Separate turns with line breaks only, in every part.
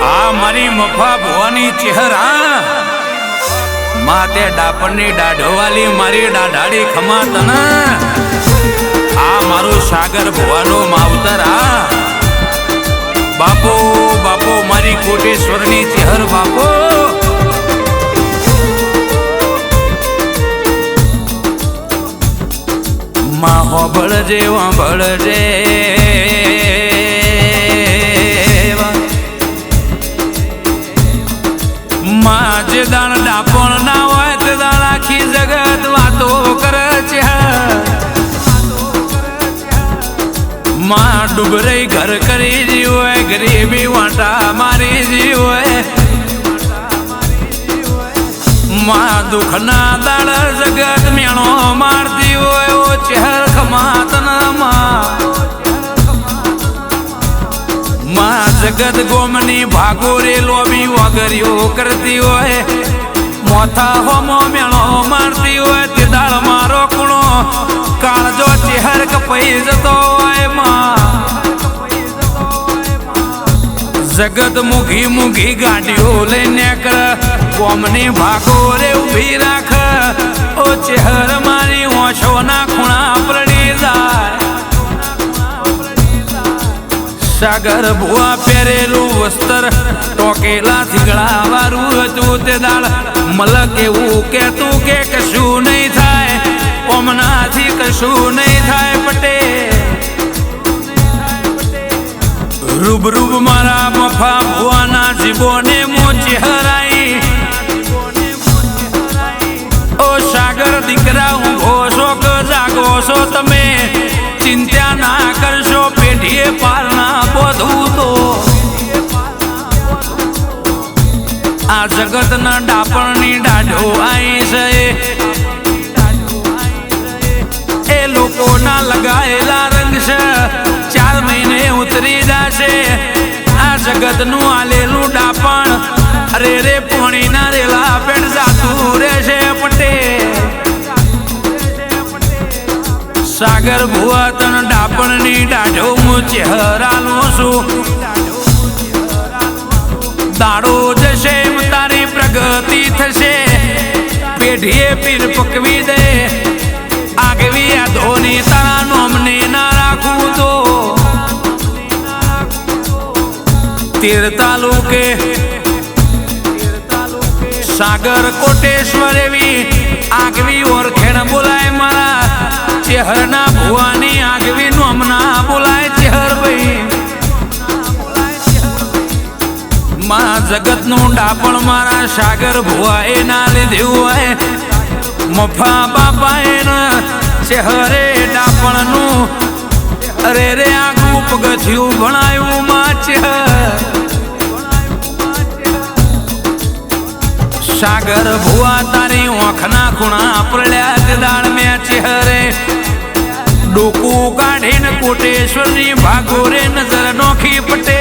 આ મારી મફા ભવાની ચહેરા માતે ડાપણની દાઢોવાલી મારી દાઢાડી ખમાતન આ મારું સાગર ભવાનું માવતર બાપો બાપો મારી કોટેશ્વરની ચહેર બાપો માં હોબળજે વાંભળજે જે દાણ ડાપણ ના હોય તે દાણ આખી જગત વાતો કરે છે માં ડુબરાઈ ઘર કરી જીવે ગરીબી વાંટા મારી જીવે માં દુઃખના દાડ જગત મેણો મારતી હોય ઓ ચહેર ખમાતન માં જગત ગોમની ભાગોરે લોબી વગરીઓ કરતી હોય મોથા હોમો મેળો મારતી હોય તે દાળ મારો કુણો કાળજો ચહેર કપાઈ જતો હોય માં જગત મુઘી મુઘી ગાડીઓ લઈને કર ગોમની ભાગોરે ઉભી રાખ ઓ ચહેર મારી ઓછોના ખૂણા પડી જાય સાગર ભુવા પહેરેલું વસ્ત્ર ટોકેલા થીગડા વારું હતું તે દાળ મલક એવું કેતું કે કશું નહીં થાય ઓમનાથી કશું નહીં થાય પટે રૂબ રૂબ મારા મફા ભુવાના જીબોને મોચી હરાઈ ઓ સાગર દીકરા ઊંઘો છો કે જાગો છો તમે ચિંતા ના કરશો પેઢીએ પારના બધું તો આ જગતના ડાપણની દાઢો આઈ છે એ લોકોના લગાયેલા રંગ છે 4 મહિને ઉતરી જશે આ જગતનું આલેલું ડાપણ અરે રે પોણીના રેલા પેટ જાતું રહેશે પટે સાગર ભુવા તન ડાપણની દાઢો હું ચહેરાનું છું દાડો જશે તારી પ્રગતિ થશે પેઢીએ પીર પકવી દે આગવી આ ધોની તારા નોમને ના રાખું તો તીર તાલુકે સાગર કોટેશ્વર એવી આગવી ઓરખેણ બોલાય મારા ચહેરના ભુવાની આગવી નોમના બોલાય ચહેર ભાઈ માં જગતનું ડાપણ મારા સાગર ભુવા એ ના લીધું હોય મફા બાપા એના ચહેરે ડાપણનું અરે રે આગું પગથિયું ભણાયું માં ચહેર સાગર ભુવા તારી ઓખના ખૂણા પડ્યા તે દાળ મેં ચહેરે ડોકું કાઢીને કોટેશ્વરની ભાગોરે નજર નોખી પટે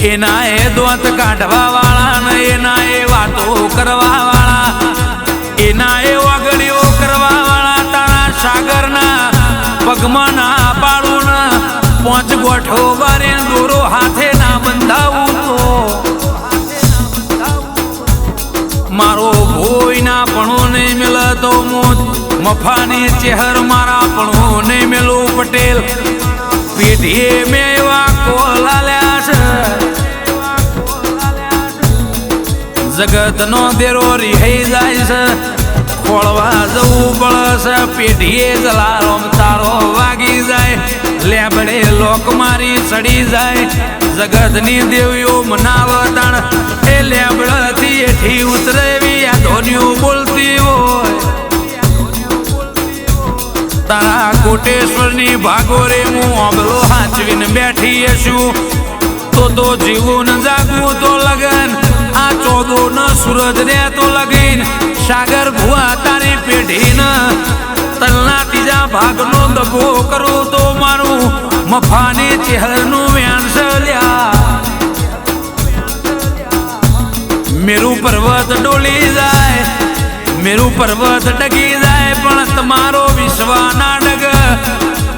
એના એ દોત કાઢવા વાળા ને એના એ વાતો કરવા વાળા એના એ વાગડીઓ કરવા વાળા તારા સાગરના પગમાં ના પાડું ને 5 ગોઠો વારે દોરો હાથે ના બંધાવું તો મારો ભોયના પણો નહીં મિલતો મોત મફાની ચહેર મારા પણો નહીં મેલું પટેલ પેઢીએ મેં એવા કોલાલ્યા છે જગતનો દેરો રિહાઈ જાય છે ખોળવા જવું પડે છે પેઢીએ જલારોમ તારો વાગી જાય લેબડે લોક મારી ચડી જાય જગતની દેવીઓ મનાવતાણ એ લેબડાથી એઠી ઉતરેવી આ ધોનિયું બોલતી હોય તારા કોટેશ્વરની ભાગોરે હું આંબલો હાચવીને બેઠી છું તો જીવું ન જાગવું તો લગન આ 14 ન સૂરજ રે તો લગીન સાગર ભુવા તારી પેઢી ન તલના 3જા ભાગનો દગો કરું તો મારું મફાની ચહેરનું વ્યાંસલ્યા મેરુ પર્વત ડોલી જાય મેરુ પર્વત ડગી જાય પણ તમારો વિશ્વા ના ડગ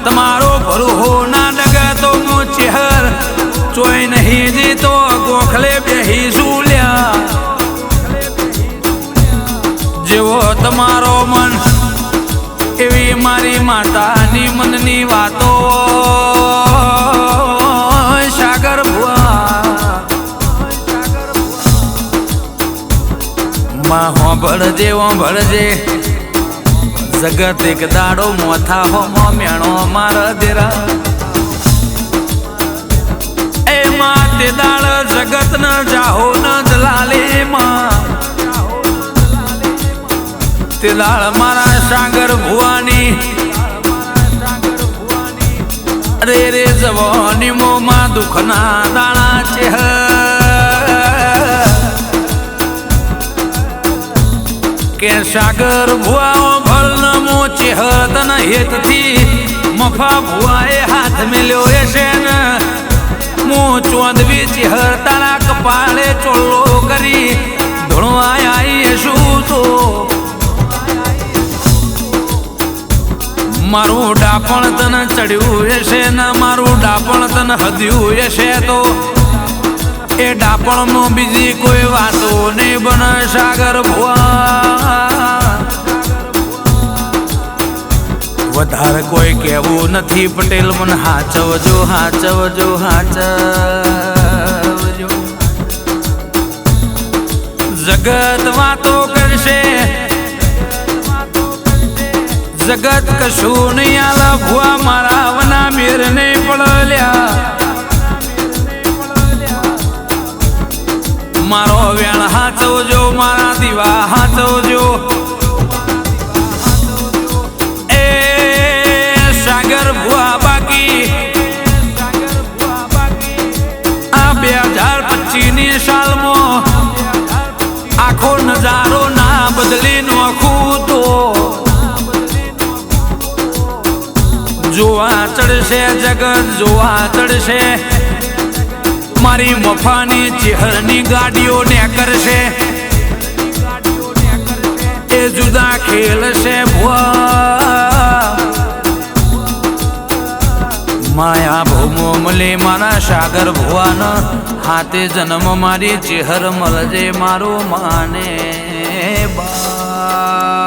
તમારો ભરોહો ના ડગ તો હું ચહેર ચોય નહીં જીતો ગોખલે બેહી ઝૂલ્યા જેવો તમારો મન એવી મારી માતાની મનની વાતો સાગર ભુવા માં હોંભળજે હોંભળજે જગત એક દાડો મોથા હોમો મેણો માર દેરા એ માં તે દાડ જગત ન જાહો ન જલાલે માં તે દાડ મારા સાગર ભુવાની રે રે જવાની મોમાં દુઃખના દાણા છે કે સાગર ભુઆ ભલ નમો ચેહ તન હેતથી મફા ભુઆએ હાથ મેલ્યો છે ને મો ચોંદવી ચેહ તારા કપાળે ચોલ્લો કરી ધોળવા આવી શું તો મારું ડાપણ તન ચડ્યું છે ને મારું ડાપણ તન હદ્યું છે તો એ ડાપણમાં બીજી કોઈ વાતો નહીં બન સાગર ભુવા વધારે કોઈ કહેવું નથી પટેલ મન હાચવજો હાચવજો હાચવજો જગત વાતો કરશે જગત કશું નહીં આલા ભુવા મારા વના મેર નહીં પડલ્યા મારો વેણ હાચવજો મારા દીવા હાચવજો એ સાગર ભુવા બાકી આ 2025ની સાલમાં આખો નજારો ના બદલી નોખું તો જોવા ચડશે જગત જોવા ચડશે મારી મફાની ચેહરની ગાડીઓ ને કરશે એ જુદા ખેલ છે ભુવા માયા ભૂમો મલે મારા સાગર ભુવાના હાથે જન્મ મારી ચેહર મળજે મારો માને બા